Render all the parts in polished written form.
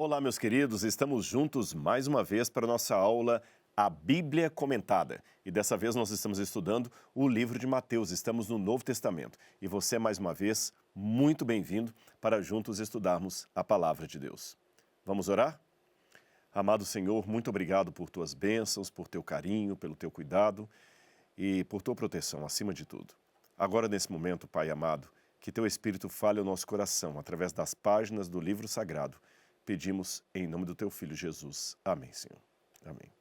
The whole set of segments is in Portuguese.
Olá, meus queridos, estamos juntos mais uma vez para a nossa aula A Bíblia Comentada. E dessa vez nós estamos estudando o livro de Mateus, estamos no Novo Testamento. E você, mais uma vez, muito bem-vindo para juntos estudarmos a Palavra de Deus. Vamos orar? Amado Senhor, muito obrigado por tuas bênçãos, por teu carinho, pelo teu cuidado e por tua proteção, acima de tudo. Agora, nesse momento, Pai amado, que teu Espírito fale ao nosso coração através das páginas do livro sagrado. Pedimos em nome do teu Filho Jesus. Amém, Senhor. Amém.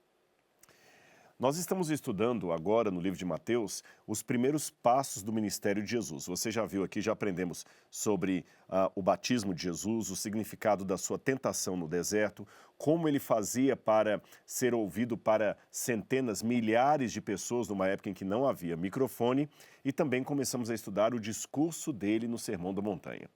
Nós estamos estudando agora no livro de Mateus os primeiros passos do ministério de Jesus. Você já viu aqui, já aprendemos sobre o batismo de Jesus, o significado da sua tentação no deserto, como ele fazia para ser ouvido para centenas, milhares de pessoas numa época em que não havia microfone, e também começamos a estudar o discurso dele no Sermão da Montanha.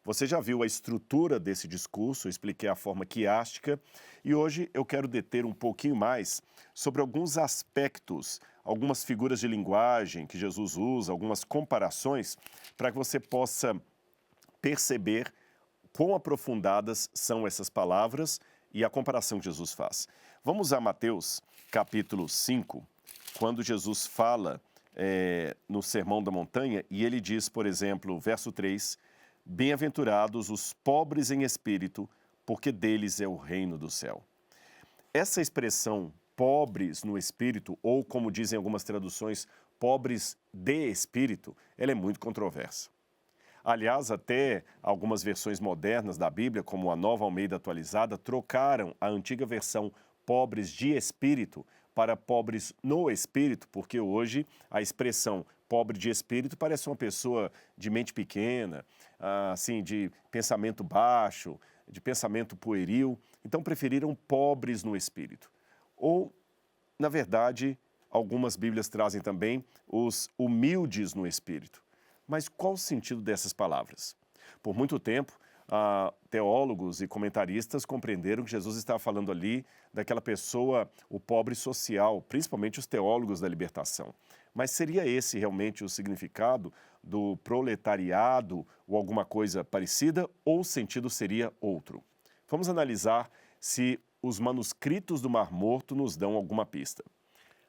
Você já viu a estrutura desse discurso, eu expliquei a forma quiástica, e hoje eu quero deter um pouquinho mais sobre alguns aspectos, algumas figuras de linguagem que Jesus usa, algumas comparações, para que você possa perceber quão aprofundadas são essas palavras e a comparação que Jesus faz. Vamos a Mateus, capítulo 5, quando Jesus fala no Sermão da Montanha, e ele diz, por exemplo, verso 3, bem-aventurados os pobres em espírito, porque deles é o reino do céu. Essa expressão, pobres no espírito, ou como dizem algumas traduções, pobres de espírito, ela é muito controversa. Aliás, até algumas versões modernas da Bíblia, como a Nova Almeida Atualizada, trocaram a antiga versão pobres de espírito para pobres no espírito, porque hoje a expressão pobre de espírito parece uma pessoa de mente pequena, assim, de pensamento baixo, de pensamento pueril. Então preferiram pobres no espírito. Ou, na verdade, algumas Bíblias trazem também os humildes no espírito. Mas qual o sentido dessas palavras? Por muito tempo, teólogos e comentaristas compreenderam que Jesus estava falando ali daquela pessoa, o pobre social, principalmente os teólogos da libertação. Mas seria esse realmente o significado do proletariado ou alguma coisa parecida, ou o sentido seria outro? Vamos analisar se os manuscritos do Mar Morto nos dão alguma pista.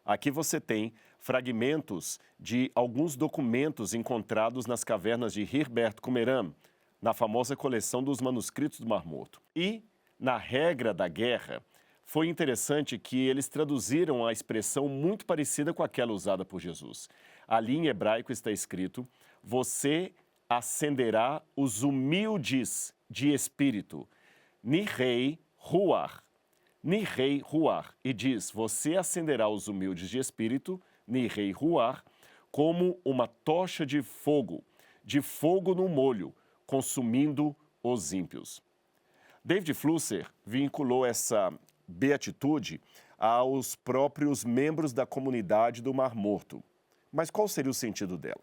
Aqui você tem fragmentos de alguns documentos encontrados nas cavernas de Herbert Qumran, na famosa coleção dos manuscritos do Mar Morto. E, na regra da guerra, foi interessante que eles traduziram a expressão muito parecida com aquela usada por Jesus. Ali em hebraico está escrito, você acenderá os humildes de espírito, nirei ruar. Nirei ruar. E diz, você acenderá os humildes de espírito, nirei ruar, como uma tocha de fogo no molho, consumindo os ímpios. David Flusser vinculou essa beatitude aos próprios membros da comunidade do Mar Morto. Mas qual seria o sentido dela?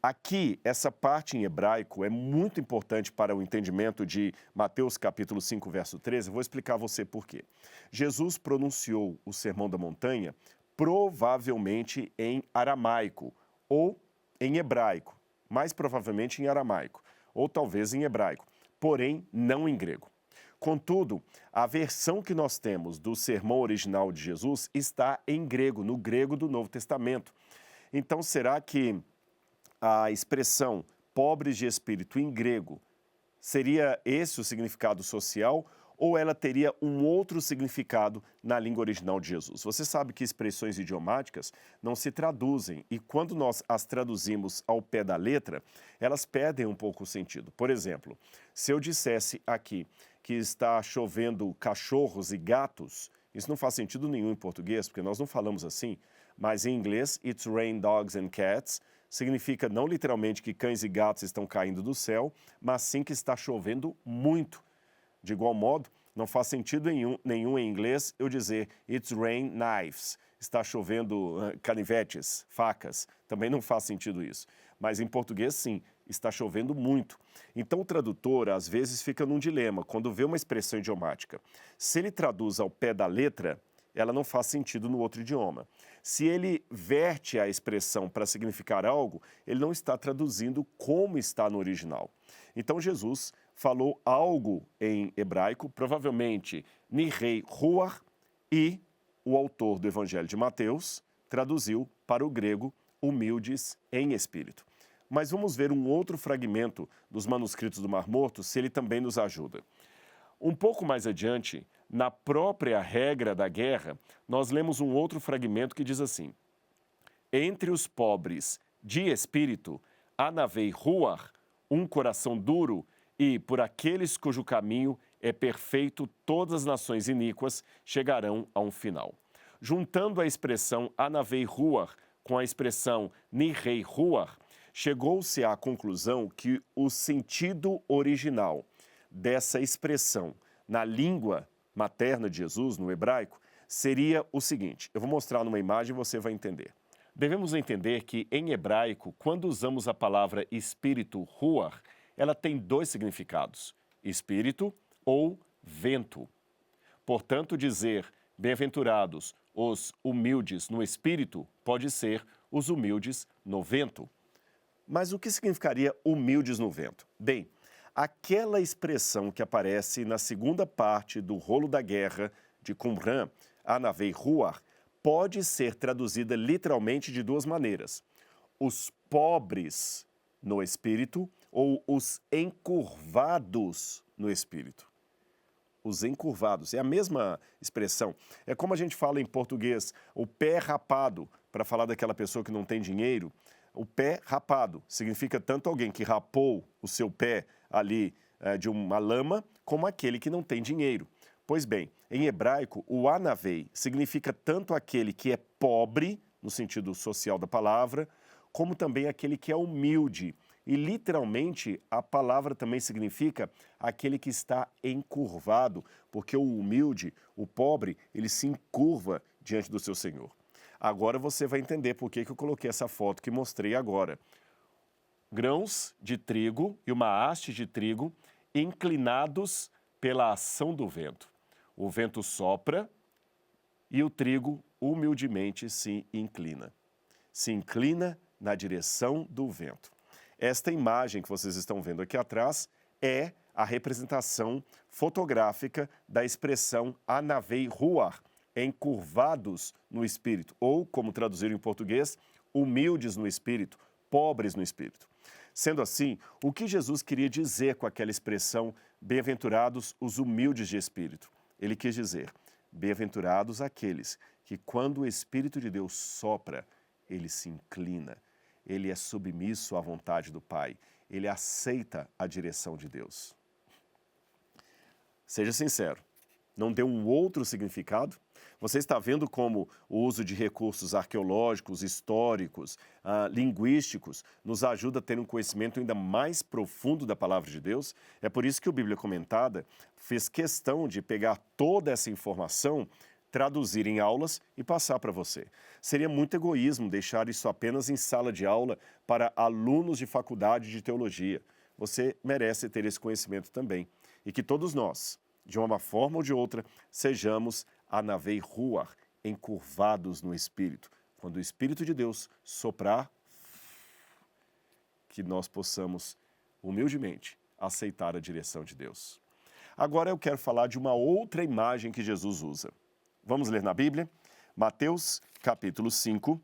Aqui, essa parte em hebraico é muito importante para o entendimento de Mateus capítulo 5, verso 13. Eu vou explicar a você por quê. Jesus pronunciou o Sermão da Montanha provavelmente em aramaico ou em hebraico, mais provavelmente em aramaico, ou talvez em hebraico, porém não em grego. Contudo, a versão que nós temos do sermão original de Jesus está em grego, no grego do Novo Testamento. Então, será que a expressão pobres de espírito em grego seria esse o significado social, ou ela teria um outro significado na língua original de Jesus? Você sabe que expressões idiomáticas não se traduzem, e quando nós as traduzimos ao pé da letra, elas perdem um pouco o sentido. Por exemplo, se eu dissesse aqui que está chovendo cachorros e gatos, isso não faz sentido nenhum em português, porque nós não falamos assim, mas em inglês, it's rain dogs and cats, significa não literalmente que cães e gatos estão caindo do céu, mas sim que está chovendo muito. De igual modo, não faz sentido nenhum em inglês eu dizer it's rain knives, está chovendo canivetes, facas, também não faz sentido isso. Mas em português, sim, está chovendo muito. Então o tradutor, às vezes, fica num dilema, quando vê uma expressão idiomática. Se ele traduz ao pé da letra, ela não faz sentido no outro idioma. Se ele verte a expressão para significar algo, ele não está traduzindo como está no original. Então Jesus falou algo em hebraico, provavelmente Nirei Ruach, e o autor do Evangelho de Mateus traduziu para o grego humildes em espírito. Mas vamos ver um outro fragmento dos manuscritos do Mar Morto, se ele também nos ajuda. Um pouco mais adiante, na própria regra da guerra, nós lemos um outro fragmento que diz assim: entre os pobres de espírito, anavei ruach, um coração duro, e por aqueles cujo caminho é perfeito, todas as nações iníquas chegarão a um final. Juntando a expressão anavei ruach com a expressão nirei ruach, chegou-se à conclusão que o sentido original dessa expressão na língua materna de Jesus, no hebraico, seria o seguinte. Eu vou mostrar numa imagem e você vai entender. Devemos entender que, em hebraico, quando usamos a palavra espírito, ruach, ela tem dois significados: espírito ou vento. Portanto, dizer bem-aventurados os humildes no espírito pode ser os humildes no vento. Mas o que significaria humildes no vento? Bem, aquela expressão que aparece na segunda parte do rolo da guerra de Qumran, Anavei Ruach, pode ser traduzida literalmente de duas maneiras: os pobres no espírito ou os encurvados no espírito. Os encurvados, é a mesma expressão. É como a gente fala em português, o pé rapado, para falar daquela pessoa que não tem dinheiro. O pé rapado significa tanto alguém que rapou o seu pé ali de uma lama, como aquele que não tem dinheiro. Pois bem, em hebraico, o anavei significa tanto aquele que é pobre, no sentido social da palavra, como também aquele que é humilde. E, literalmente, a palavra também significa aquele que está encurvado, porque o humilde, o pobre, ele se encurva diante do seu Senhor. Agora você vai entender por que eu coloquei essa foto que mostrei agora. Grãos de trigo e uma haste de trigo inclinados pela ação do vento. O vento sopra e o trigo humildemente se inclina. Se inclina na direção do vento. Esta imagem que vocês estão vendo aqui atrás é a representação fotográfica da expressão anavei ruach, encurvados no espírito, ou, como traduzir em português, humildes no espírito, pobres no espírito. Sendo assim, o que Jesus queria dizer com aquela expressão bem-aventurados os humildes de espírito? Ele quis dizer, bem-aventurados aqueles que, quando o Espírito de Deus sopra, ele se inclina, ele é submisso à vontade do Pai, ele aceita a direção de Deus. Seja sincero, não deu um outro significado? Você está vendo como o uso de recursos arqueológicos, históricos, linguísticos, nos ajuda a ter um conhecimento ainda mais profundo da palavra de Deus? É por isso que o Bíblia Comentada fez questão de pegar toda essa informação, traduzir em aulas e passar para você. Seria muito egoísmo deixar isso apenas em sala de aula para alunos de faculdade de teologia. Você merece ter esse conhecimento também. E que todos nós, de uma forma ou de outra, sejamos anavei ruach, encurvados no Espírito. Quando o Espírito de Deus soprar, que nós possamos humildemente aceitar a direção de Deus. Agora eu quero falar de uma outra imagem que Jesus usa. Vamos ler na Bíblia? Mateus, capítulo 5,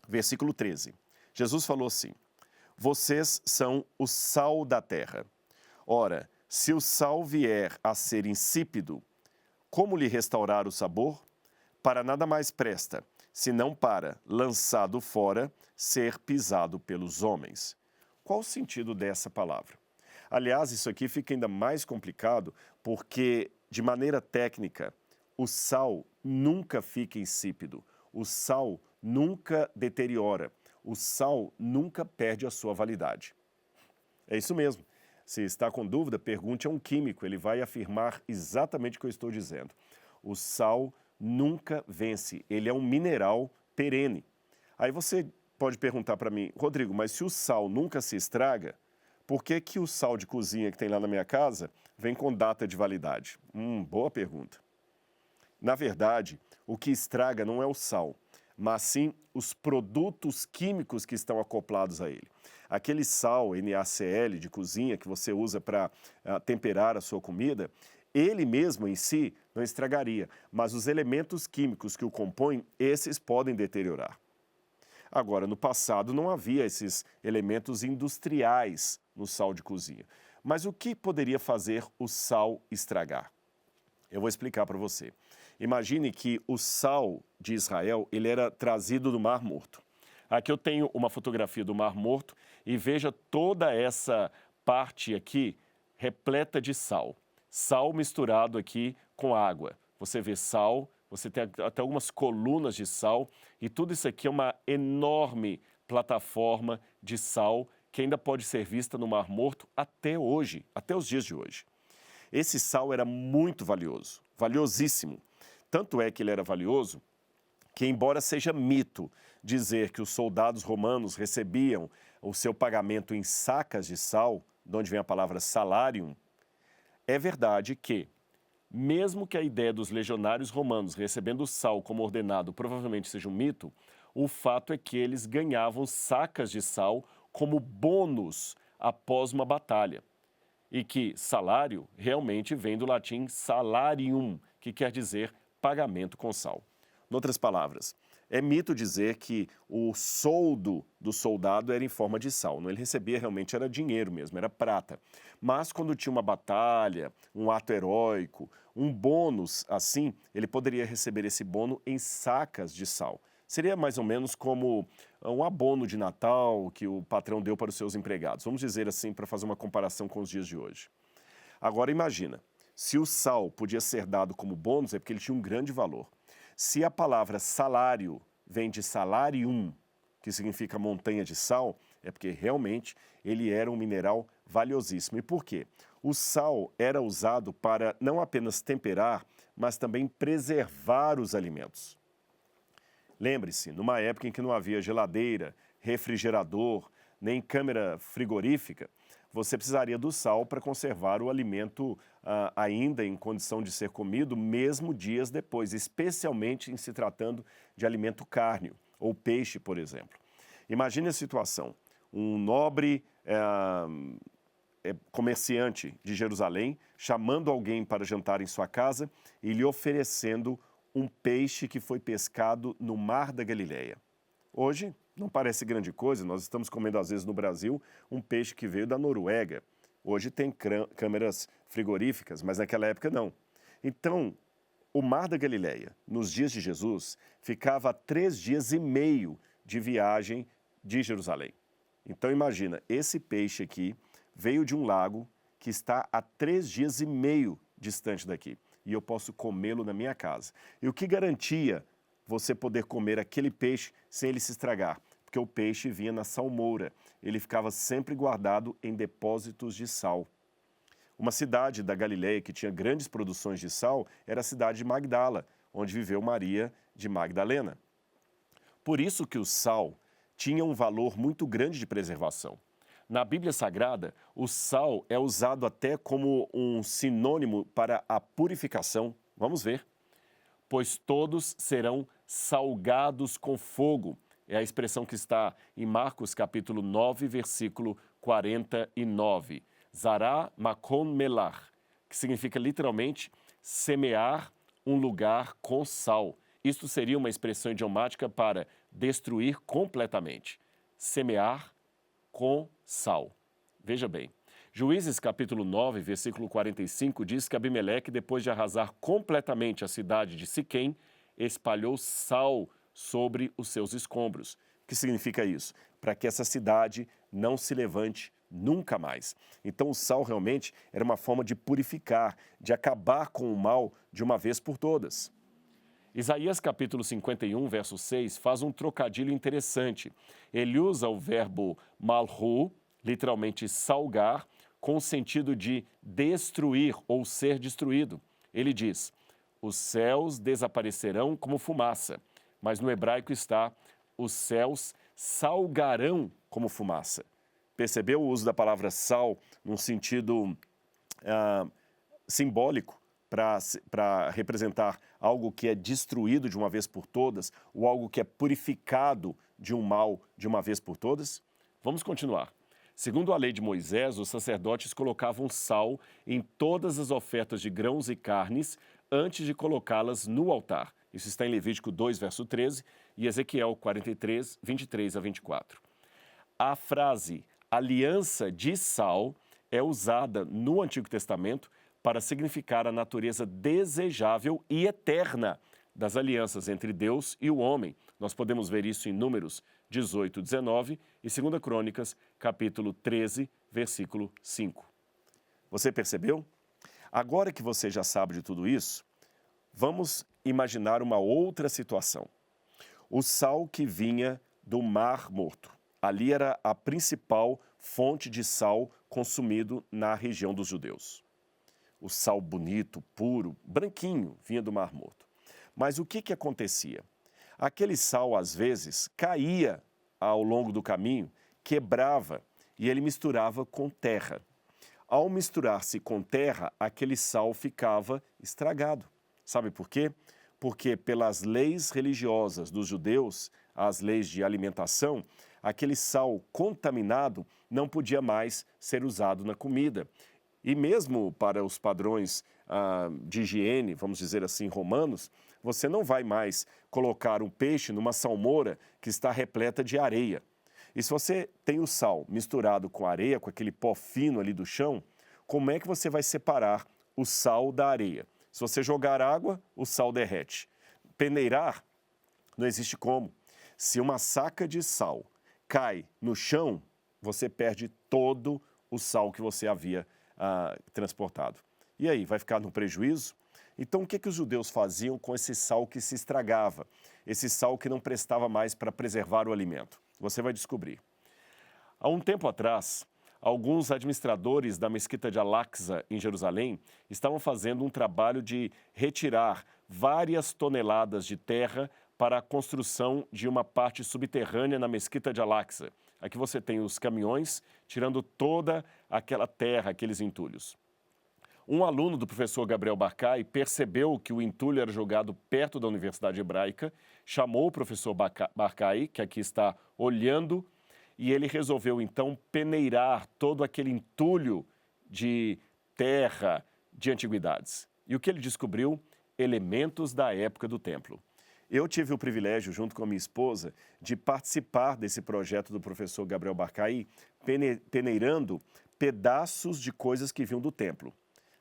versículo 13. Jesus falou assim: vocês são o sal da terra. Ora, se o sal vier a ser insípido, como lhe restaurar o sabor? Para nada mais presta, senão para, lançado fora, ser pisado pelos homens. Qual o sentido dessa palavra? Aliás, isso aqui fica ainda mais complicado porque, de maneira técnica, o sal nunca fica insípido, o sal nunca deteriora, o sal nunca perde a sua validade. É isso mesmo. Se está com dúvida, pergunte a um químico, ele vai afirmar exatamente o que eu estou dizendo. O sal nunca vence, ele é um mineral perene. Aí você pode perguntar para mim, Rodrigo, mas se o sal nunca se estraga, por que que o sal de cozinha que tem lá na minha casa vem com data de validade? Boa pergunta. Na verdade, o que estraga não é o sal. mas sim os produtos químicos que estão acoplados a ele. Aquele sal NaCl de cozinha que você usa para temperar a sua comida, ele mesmo em si não estragaria, mas os elementos químicos que o compõem, esses podem deteriorar. Agora, no passado não havia esses elementos industriais no sal de cozinha. Mas o que poderia fazer o sal estragar? Eu vou explicar para você. Imagine que o sal de Israel, ele era trazido do Mar Morto. Aqui eu tenho uma fotografia do Mar Morto e veja toda essa parte aqui repleta de sal. Sal misturado aqui com água. Você vê sal, você tem até algumas colunas de sal e tudo isso aqui é uma enorme plataforma de sal que ainda pode ser vista no Mar Morto até hoje, até os dias de hoje. Esse sal era muito valioso, valiosíssimo. Tanto é que ele era valioso que, embora seja mito dizer que os soldados romanos recebiam o seu pagamento em sacas de sal, de onde vem a palavra salarium, é verdade que, mesmo que a ideia dos legionários romanos recebendo sal como ordenado provavelmente seja um mito, o fato é que eles ganhavam sacas de sal como bônus após uma batalha. E que salário realmente vem do latim salarium, que quer dizer pagamento com sal. Em outras palavras, é mito dizer que o soldo do soldado era em forma de sal. Ele recebia realmente, era dinheiro mesmo, era prata. Mas quando tinha uma batalha, um ato heróico, um bônus assim, ele poderia receber esse bônus em sacas de sal. Seria mais ou menos como um abono de Natal que o patrão deu para os seus empregados. Vamos dizer assim, para fazer uma comparação com os dias de hoje. Agora imagina, se o sal podia ser dado como bônus, é porque ele tinha um grande valor. Se a palavra salário vem de salarium, que significa montanha de sal, é porque realmente ele era um mineral valiosíssimo. E por quê? O sal era usado para não apenas temperar, mas também preservar os alimentos. Lembre-se, numa época em que não havia geladeira, refrigerador, nem câmara frigorífica, você precisaria do sal para conservar o alimento ainda em condição de ser comido, mesmo dias depois, especialmente em se tratando de alimento cárneo ou peixe, por exemplo. Imagine a situação, um nobre comerciante de Jerusalém chamando alguém para jantar em sua casa e lhe oferecendo um peixe que foi pescado no Mar da Galileia. Hoje, não parece grande coisa, nós estamos comendo às vezes no Brasil um peixe que veio da Noruega. Hoje tem câmeras frigoríficas, mas naquela época não. Então, o Mar da Galileia, nos dias de Jesus, ficava a 3 dias e meio de viagem de Jerusalém. Então imagina, esse peixe aqui veio de um lago que está a 3 dias e meio distante daqui. E eu posso comê-lo na minha casa. E o que garantia você poder comer aquele peixe sem ele se estragar? Porque o peixe vinha na salmoura. Ele ficava sempre guardado em depósitos de sal. Uma cidade da Galileia que tinha grandes produções de sal era a cidade de Magdala, onde viveu Maria de Magdalena. Por isso que o sal tinha um valor muito grande de preservação. Na Bíblia Sagrada, o sal é usado até como um sinônimo para a purificação. Vamos ver. Pois todos serão salgados com fogo. É a expressão que está em Marcos capítulo 9, versículo 49. Zará makon melar, que significa literalmente semear um lugar com sal. Isto seria uma expressão idiomática para destruir completamente. Semear com sal. Veja bem, Juízes capítulo 9, versículo 45 diz que Abimeleque, depois de arrasar completamente a cidade de Siquém, espalhou sal sobre os seus escombros. O que significa isso? Para que essa cidade não se levante nunca mais. Então o sal realmente era uma forma de purificar, de acabar com o mal de uma vez por todas. Isaías capítulo 51, verso 6, faz um trocadilho interessante. Ele usa o verbo malhu, literalmente salgar, com o sentido de destruir ou ser destruído. Ele diz, os céus desaparecerão como fumaça, mas no hebraico está, os céus salgarão como fumaça. Percebeu o uso da palavra sal num sentido simbólico para representar algo que é destruído de uma vez por todas, ou algo que é purificado de um mal de uma vez por todas? Vamos continuar. Segundo a lei de Moisés, os sacerdotes colocavam sal em todas as ofertas de grãos e carnes antes de colocá-las no altar. Isso está em Levítico 2, verso 13 e Ezequiel 43, 23 a 24. A frase aliança de sal é usada no Antigo Testamento para significar a natureza desejável e eterna das alianças entre Deus e o homem. Nós podemos ver isso em Números 18, 19 e 2 Crônicas, capítulo 13, versículo 5. Você percebeu? Agora que você já sabe de tudo isso, vamos imaginar uma outra situação. O sal que vinha do Mar Morto. Ali era a principal fonte de sal consumido na região dos judeus. O sal bonito, puro, branquinho, vinha do Mar Morto. Mas o que acontecia? Aquele sal, às vezes, caía ao longo do caminho, quebrava e ele misturava com terra. Ao misturar-se com terra, aquele sal ficava estragado. Sabe por quê? Porque pelas leis religiosas dos judeus, as leis de alimentação, aquele sal contaminado não podia mais ser usado na comida. E mesmo para os padrões de higiene, vamos dizer assim, romanos, você não vai mais colocar um peixe numa salmoura que está repleta de areia. E se você tem o sal misturado com areia, com aquele pó fino ali do chão, como é que você vai separar o sal da areia? Se você jogar água, o sal derrete. Peneirar, não existe como. Se uma saca de sal cai no chão, você perde todo o sal que você havia transportado. E aí, vai ficar no prejuízo? Então, o que os judeus faziam com esse sal que se estragava? Esse sal que não prestava mais para preservar o alimento? Você vai descobrir. Há um tempo atrás, alguns administradores da mesquita de Al-Aqsa, em Jerusalém, estavam fazendo um trabalho de retirar várias toneladas de terra para a construção de uma parte subterrânea na mesquita de Al-Aqsa. Aqui você tem os caminhões tirando toda aquela terra, aqueles entulhos. Um aluno do professor Gabriel Barcay percebeu que o entulho era jogado perto da Universidade Hebraica, chamou o professor Barcay, que aqui está olhando, e ele resolveu então peneirar todo aquele entulho de terra de antiguidades. E o que ele descobriu? Elementos da época do templo. Eu tive o privilégio, junto com a minha esposa, de participar desse projeto do professor Gabriel Barcay, peneirando pedaços de coisas que vinham do templo.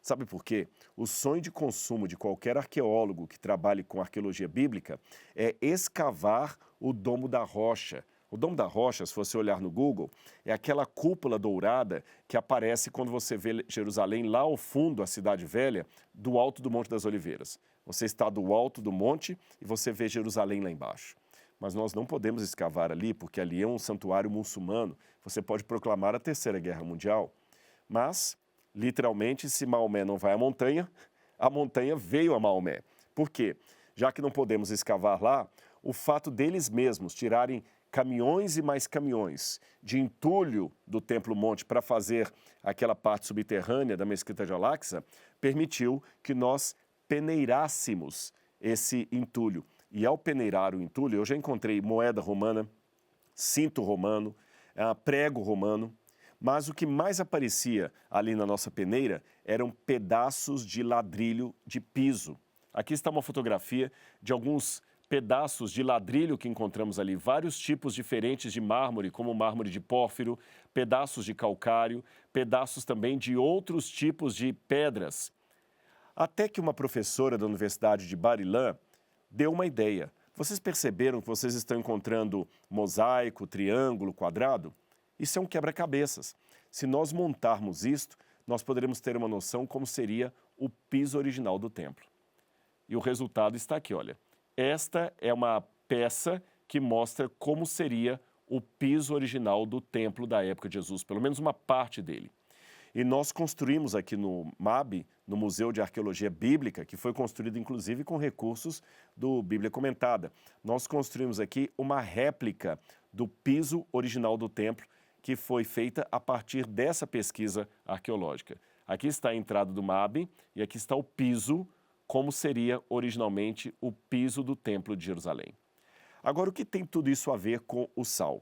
Sabe por quê? O sonho de consumo de qualquer arqueólogo que trabalhe com arqueologia bíblica é escavar o Domo da Rocha. O Domo da Rocha, se você olhar no Google, é aquela cúpula dourada que aparece quando você vê Jerusalém lá ao fundo, a Cidade Velha, do alto do Monte das Oliveiras. Você está do alto do monte e você vê Jerusalém lá embaixo. Mas nós não podemos escavar ali, porque ali é um santuário muçulmano. Você pode proclamar a Terceira Guerra Mundial. Mas, literalmente, se Maomé não vai à montanha, a montanha veio a Maomé. Por quê? Já que não podemos escavar lá, o fato deles mesmos tirarem caminhões e mais caminhões de entulho do Templo Monte para fazer aquela parte subterrânea da mesquita de Al-Aqsa, permitiu que nós peneirássemos esse entulho. E ao peneirar o entulho, eu já encontrei moeda romana, cinto romano, prego romano, mas o que mais aparecia ali na nossa peneira eram pedaços de ladrilho de piso. Aqui está uma fotografia de alguns pedaços de ladrilho que encontramos ali, vários tipos diferentes de mármore, como mármore de pórfiro, pedaços de calcário, pedaços também de outros tipos de pedras. Até que uma professora da Universidade de Bar-Ilan deu uma ideia. Vocês perceberam que vocês estão encontrando mosaico, triângulo, quadrado? Isso é um quebra-cabeças. Se nós montarmos isto, nós poderemos ter uma noção como seria o piso original do templo. E o resultado está aqui, olha. Esta é uma peça que mostra como seria o piso original do templo da época de Jesus, pelo menos uma parte dele. E nós construímos aqui no MAB, no Museu de Arqueologia Bíblica, que foi construído inclusive com recursos do Bíblia Comentada. Nós construímos aqui uma réplica do piso original do templo, que foi feita a partir dessa pesquisa arqueológica. Aqui está a entrada do MAB e aqui está o piso como seria originalmente o piso do Templo de Jerusalém. Agora, o que tem tudo isso a ver com o sal?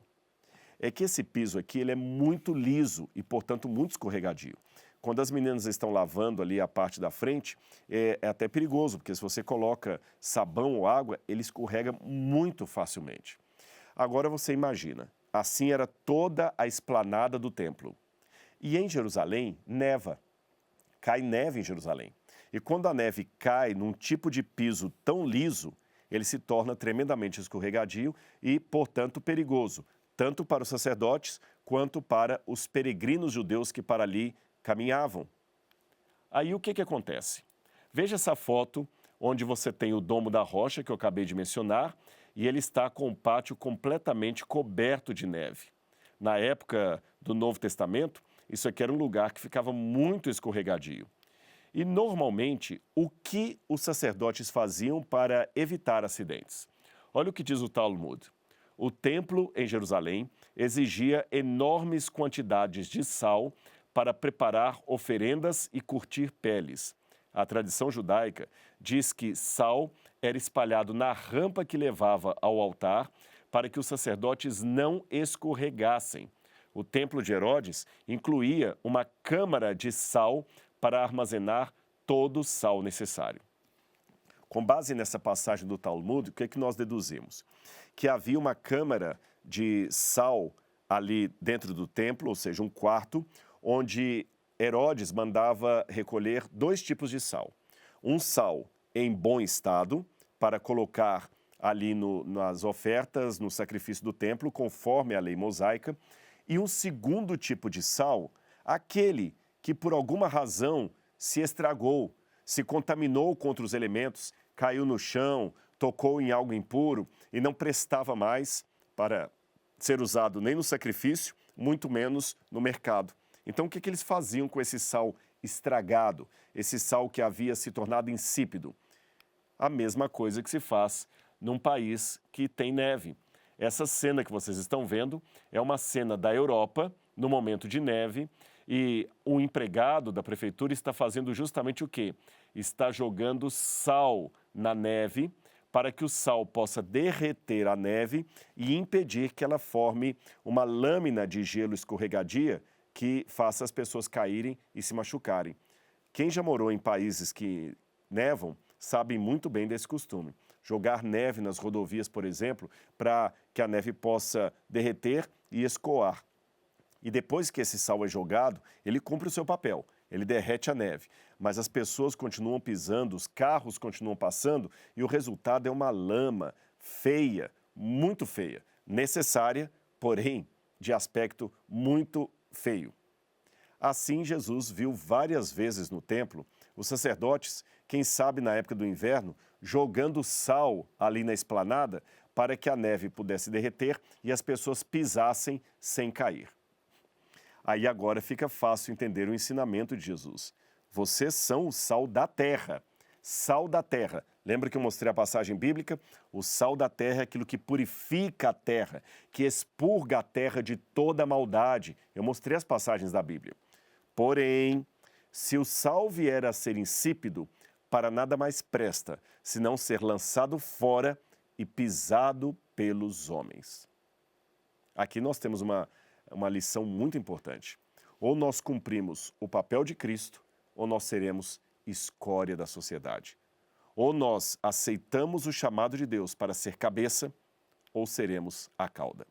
É que esse piso aqui ele é muito liso e, portanto, muito escorregadio. Quando as meninas estão lavando ali a parte da frente, é até perigoso, porque se você coloca sabão ou água, ele escorrega muito facilmente. Agora você imagina, assim era toda a esplanada do templo. E em Jerusalém, neva. Cai neve em Jerusalém. E quando a neve cai num tipo de piso tão liso, ele se torna tremendamente escorregadio e, portanto, perigoso, tanto para os sacerdotes quanto para os peregrinos judeus que para ali caminhavam. Aí o que acontece? Veja essa foto onde você tem o Domo da Rocha, que eu acabei de mencionar, e ele está com o pátio completamente coberto de neve. Na época do Novo Testamento, isso aqui era um lugar que ficava muito escorregadio. E, normalmente, o que os sacerdotes faziam para evitar acidentes? Olha o que diz o Talmud. O templo em Jerusalém exigia enormes quantidades de sal para preparar oferendas e curtir peles. A tradição judaica diz que sal era espalhado na rampa que levava ao altar para que os sacerdotes não escorregassem. O templo de Herodes incluía uma câmara de sal para armazenar todo o sal necessário. Com base nessa passagem do Talmud, o que é que nós deduzimos? Que havia uma câmara de sal ali dentro do templo, ou seja, um quarto, onde Herodes mandava recolher 2 tipos de sal. Um sal em bom estado, para colocar ali nas ofertas, no sacrifício do templo, conforme a lei mosaica, e um segundo tipo de sal, aquele que por alguma razão se estragou, se contaminou contra os elementos, caiu no chão, tocou em algo impuro e não prestava mais para ser usado nem no sacrifício, muito menos no mercado. Então, o que eles faziam com esse sal estragado, esse sal que havia se tornado insípido? A mesma coisa que se faz num país que tem neve. Essa cena que vocês estão vendo é uma cena da Europa, no momento de neve, e o empregado da prefeitura está fazendo justamente o quê? Está jogando sal na neve para que o sal possa derreter a neve e impedir que ela forme uma lâmina de gelo escorregadia que faça as pessoas caírem e se machucarem. Quem já morou em países que nevam sabe muito bem desse costume. Jogar neve nas rodovias, por exemplo, para que a neve possa derreter e escoar. E depois que esse sal é jogado, ele cumpre o seu papel, ele derrete a neve. Mas as pessoas continuam pisando, os carros continuam passando e o resultado é uma lama feia, muito feia, necessária, porém de aspecto muito feio. Assim, Jesus viu várias vezes no templo os sacerdotes, quem sabe na época do inverno, jogando sal ali na esplanada para que a neve pudesse derreter e as pessoas pisassem sem cair. Aí agora fica fácil entender o ensinamento de Jesus. Vocês são o sal da terra. Sal da terra. Lembra que eu mostrei a passagem bíblica? O sal da terra é aquilo que purifica a terra, que expurga a terra de toda a maldade. Eu mostrei as passagens da Bíblia. Porém, se o sal vier a ser insípido, para nada mais presta, senão ser lançado fora e pisado pelos homens. Aqui nós temos uma lição muito importante. Ou nós cumprimos o papel de Cristo, ou nós seremos escória da sociedade. Ou nós aceitamos o chamado de Deus para ser cabeça, ou seremos a cauda.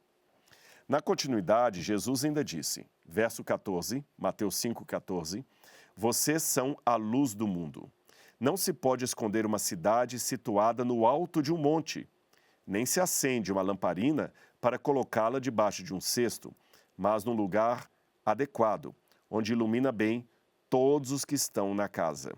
Na continuidade, Jesus ainda disse, verso 14, Mateus 5,14, vocês são a luz do mundo. Não se pode esconder uma cidade situada no alto de um monte, nem se acende uma lamparina para colocá-la debaixo de um cesto, mas num lugar adequado, onde ilumina bem todos os que estão na casa.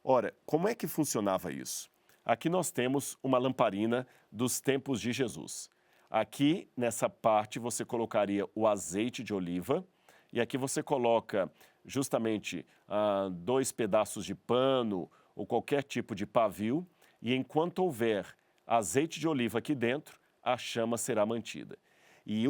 Ora, como é que funcionava isso? Aqui nós temos uma lamparina dos tempos de Jesus. Aqui, nessa parte, você colocaria o azeite de oliva e aqui você coloca justamente 2 pedaços de pano ou qualquer tipo de pavio e enquanto houver azeite de oliva aqui dentro, a chama será mantida. E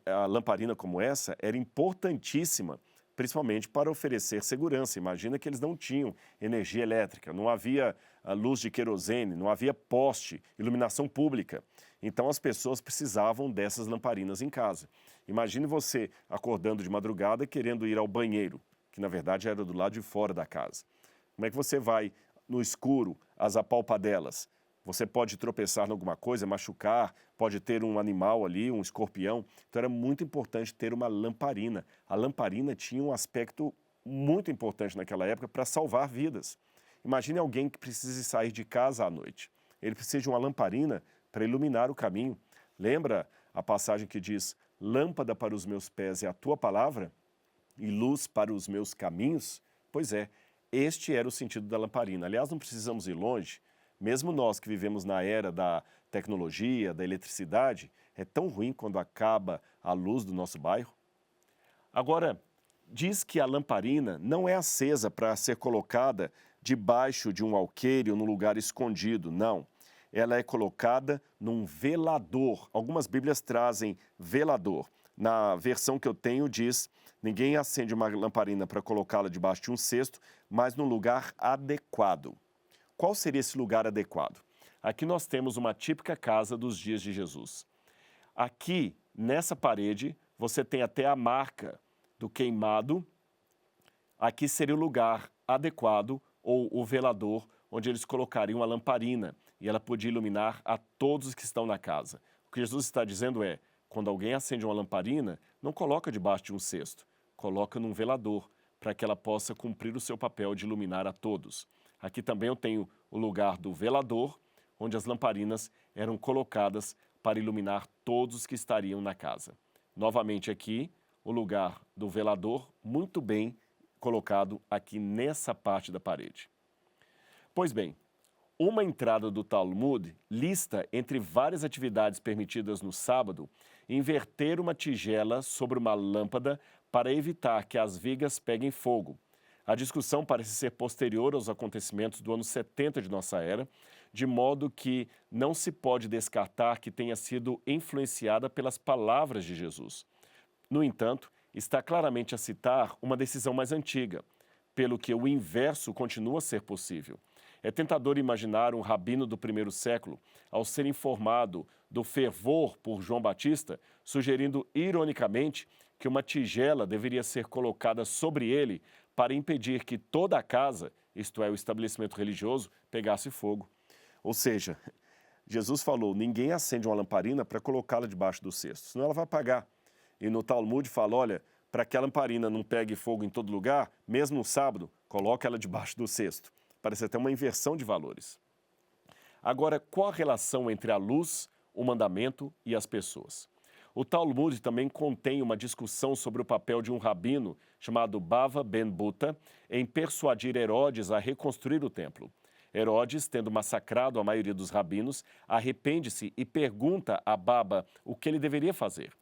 a lamparina como essa era importantíssima principalmente para oferecer segurança. Imagina que eles não tinham energia elétrica, não havia luz de querosene, não havia poste, iluminação pública. Então as pessoas precisavam dessas lamparinas em casa. Imagine você acordando de madrugada querendo ir ao banheiro, que na verdade era do lado de fora da casa. Como é que você vai no escuro, às apalpadelas? Você pode tropeçar em alguma coisa, machucar, pode ter um animal ali, um escorpião. Então era muito importante ter uma lamparina. A lamparina tinha um aspecto muito importante naquela época para salvar vidas. Imagine alguém que precise sair de casa à noite. Ele precisa de uma lamparina para iluminar o caminho. Lembra a passagem que diz: lâmpada para os meus pés é a tua palavra e luz para os meus caminhos? Pois é, este era o sentido da lamparina. Aliás, não precisamos ir longe. Mesmo nós que vivemos na era da tecnologia, da eletricidade, é tão ruim quando acaba a luz do nosso bairro. Agora, diz que a lamparina não é acesa para ser colocada debaixo de um alqueire ou num lugar escondido, não. Ela é colocada num velador. Algumas Bíblias trazem velador. Na versão que eu tenho diz: ninguém acende uma lamparina para colocá-la debaixo de um cesto, mas num lugar adequado. Qual seria esse lugar adequado? Aqui nós temos uma típica casa dos dias de Jesus. Aqui, nessa parede, você tem até a marca do queimado. Aqui seria o lugar adequado, ou o velador, onde eles colocariam a lamparina, e ela podia iluminar a todos os que estão na casa. O que Jesus está dizendo é: quando alguém acende uma lamparina, não coloca debaixo de um cesto, coloca num velador, para que ela possa cumprir o seu papel de iluminar a todos. Aqui também eu tenho o lugar do velador, onde as lamparinas eram colocadas para iluminar todos os que estariam na casa. Novamente aqui, o lugar do velador, muito bem colocado aqui nessa parte da parede. Pois bem, uma entrada do Talmud lista, entre várias atividades permitidas no sábado, inverter uma tigela sobre uma lâmpada para evitar que as vigas peguem fogo. A discussão parece ser posterior aos acontecimentos do ano 70 de nossa era, de modo que não se pode descartar que tenha sido influenciada pelas palavras de Jesus. No entanto, está claramente a citar uma decisão mais antiga, pelo que o inverso continua a ser possível. É tentador imaginar um rabino do primeiro século, ao ser informado do fervor por João Batista, sugerindo ironicamente que uma tigela deveria ser colocada sobre ele para impedir que toda a casa, isto é, o estabelecimento religioso, pegasse fogo. Ou seja, Jesus falou: ninguém acende uma lamparina para colocá-la debaixo do cesto, senão ela vai apagar. E no Talmud fala: olha, para que a lamparina não pegue fogo em todo lugar, mesmo no sábado, coloque ela debaixo do cesto. Parece até uma inversão de valores. Agora, qual a relação entre a luz, o mandamento e as pessoas? O Talmud também contém uma discussão sobre o papel de um rabino chamado Bava ben Buta em persuadir Herodes a reconstruir o templo. Herodes, tendo massacrado a maioria dos rabinos, arrepende-se e pergunta a Baba o que ele deveria fazer.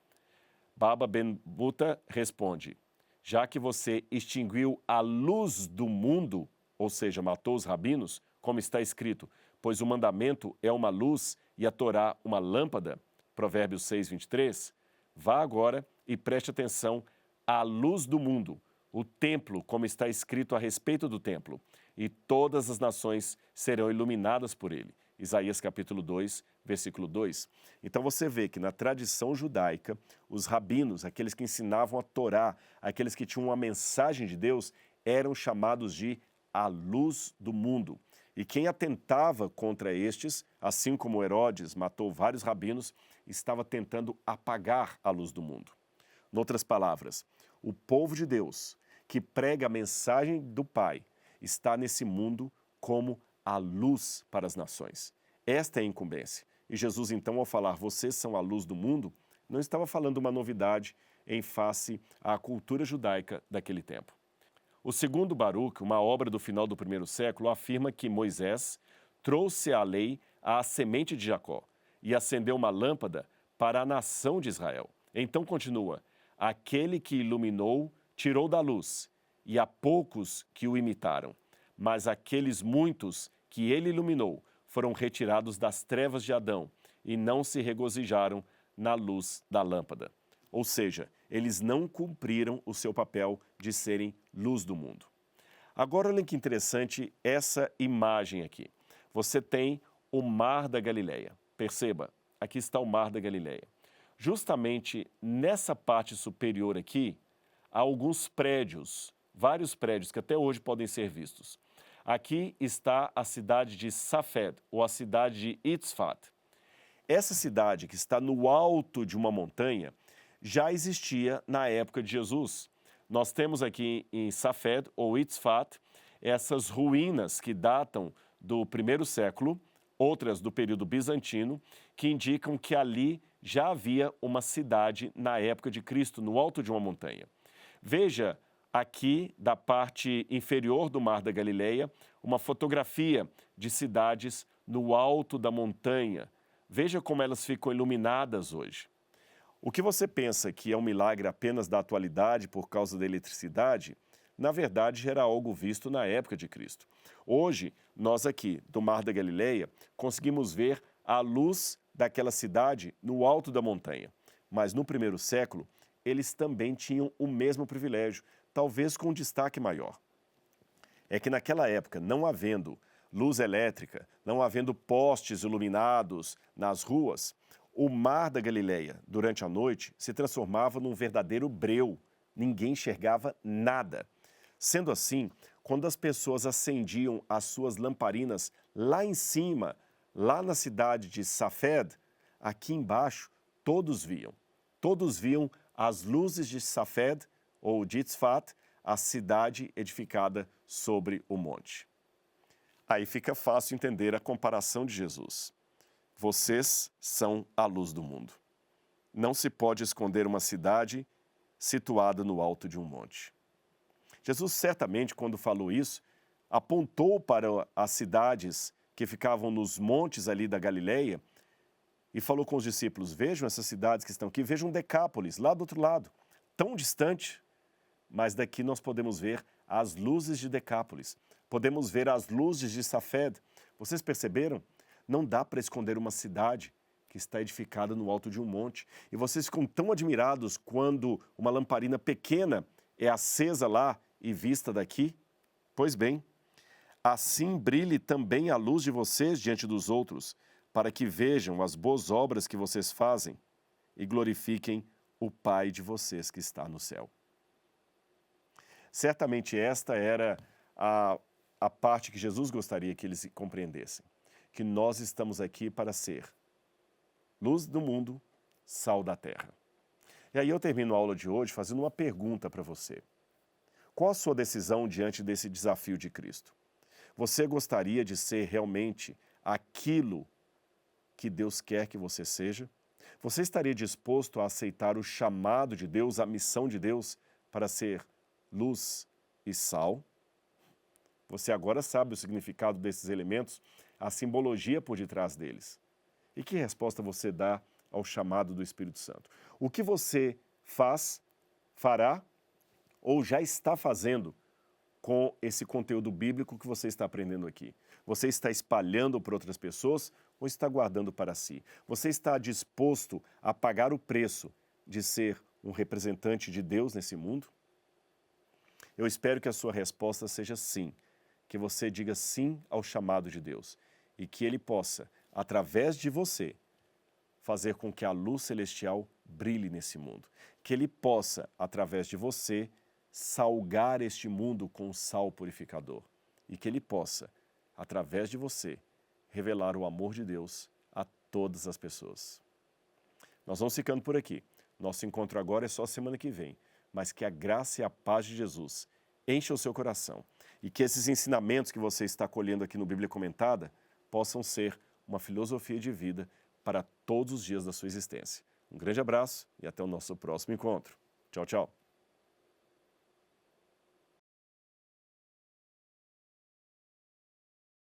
Baba ben Buta responde: já que você extinguiu a luz do mundo, ou seja, matou os rabinos, como está escrito, pois o mandamento é uma luz e a Torá uma lâmpada, Provérbios 6, 23, vá agora e preste atenção à luz do mundo, o templo, como está escrito a respeito do templo, e todas as nações serão iluminadas por ele. Isaías capítulo 2, versículo 2. Então você vê que na tradição judaica, os rabinos, aqueles que ensinavam a Torá, aqueles que tinham uma mensagem de Deus, eram chamados de a luz do mundo. E quem atentava contra estes, assim como Herodes matou vários rabinos, estava tentando apagar a luz do mundo. Em outras palavras, o povo de Deus, que prega a mensagem do Pai, está nesse mundo como a luz para as nações. Esta é a incumbência. E Jesus, então, ao falar, vocês são a luz do mundo, não estava falando uma novidade em face à cultura judaica daquele tempo. O segundo Baruque, uma obra do final do primeiro século, afirma que Moisés trouxe a lei à semente de Jacó e acendeu uma lâmpada para a nação de Israel. Então continua: aquele que iluminou tirou da luz, e há poucos que o imitaram, mas aqueles muitos que ele iluminou foram retirados das trevas de Adão e não se regozijaram na luz da lâmpada. Ou seja, eles não cumpriram o seu papel de serem luz do mundo. Agora, olha que interessante essa imagem aqui. Você tem o Mar da Galileia. Perceba, aqui está o Mar da Galileia. Justamente nessa parte superior aqui, há alguns prédios, vários prédios que até hoje podem ser vistos. Aqui está a cidade de Safed, ou a cidade de Itzfat. Essa cidade, que está no alto de uma montanha, já existia na época de Jesus. Nós temos aqui em Safed, ou Itzfat, essas ruínas que datam do primeiro século, outras do período bizantino, que indicam que ali já havia uma cidade na época de Cristo, no alto de uma montanha. Veja aqui, da parte inferior do Mar da Galileia, uma fotografia de cidades no alto da montanha. Veja como elas ficam iluminadas hoje. O que você pensa que é um milagre apenas da atualidade por causa da eletricidade, na verdade era algo visto na época de Cristo. Hoje, nós aqui do Mar da Galileia conseguimos ver a luz daquela cidade no alto da montanha. Mas no primeiro século, eles também tinham o mesmo privilégio, talvez com um destaque maior. É que naquela época, não havendo luz elétrica, não havendo postes iluminados nas ruas, o Mar da Galileia, durante a noite, se transformava num verdadeiro breu. Ninguém enxergava nada. Sendo assim, quando as pessoas acendiam as suas lamparinas lá em cima, lá na cidade de Safed, aqui embaixo, todos viam as luzes de Safed, ou de Itzfat, a cidade edificada sobre o monte. Aí fica fácil entender a comparação de Jesus. Vocês são a luz do mundo. Não se pode esconder uma cidade situada no alto de um monte. Jesus certamente, quando falou isso, apontou para as cidades que ficavam nos montes ali da Galileia e falou com os discípulos: vejam essas cidades que estão aqui, vejam Decápolis, lá do outro lado, tão distante, mas daqui nós podemos ver as luzes de Decápolis, podemos ver as luzes de Safed. Vocês perceberam? Não dá para esconder uma cidade que está edificada no alto de um monte. E vocês ficam tão admirados quando uma lamparina pequena é acesa lá e vista daqui? Pois bem, assim brilhe também a luz de vocês diante dos outros, para que vejam as boas obras que vocês fazem e glorifiquem o Pai de vocês que está no céu. Certamente esta era a parte que Jesus gostaria que eles compreendessem, que nós estamos aqui para ser luz do mundo, sal da terra. E aí eu termino a aula de hoje fazendo uma pergunta para você. Qual a sua decisão diante desse desafio de Cristo? Você gostaria de ser realmente aquilo que Deus quer que você seja? Você estaria disposto a aceitar o chamado de Deus, a missão de Deus para ser luz e sal? Você agora sabe o significado desses elementos, a simbologia por detrás deles. E que resposta você dá ao chamado do Espírito Santo? O que você fará ou já está fazendo com esse conteúdo bíblico que você está aprendendo aqui? Você está espalhando para outras pessoas ou está guardando para si? Você está disposto a pagar o preço de ser um representante de Deus nesse mundo? Eu espero que a sua resposta seja sim, que você diga sim ao chamado de Deus e que Ele possa, através de você, fazer com que a luz celestial brilhe nesse mundo. Que Ele possa, através de você, salgar este mundo com sal purificador. E que Ele possa, através de você, revelar o amor de Deus a todas as pessoas. Nós vamos ficando por aqui. Nosso encontro agora é só semana que vem. Mas que a graça e a paz de Jesus encha o seu coração. E que esses ensinamentos que você está colhendo aqui no Bíblia Comentada possam ser uma filosofia de vida para todos os dias da sua existência. Um grande abraço e até o nosso próximo encontro. Tchau, tchau.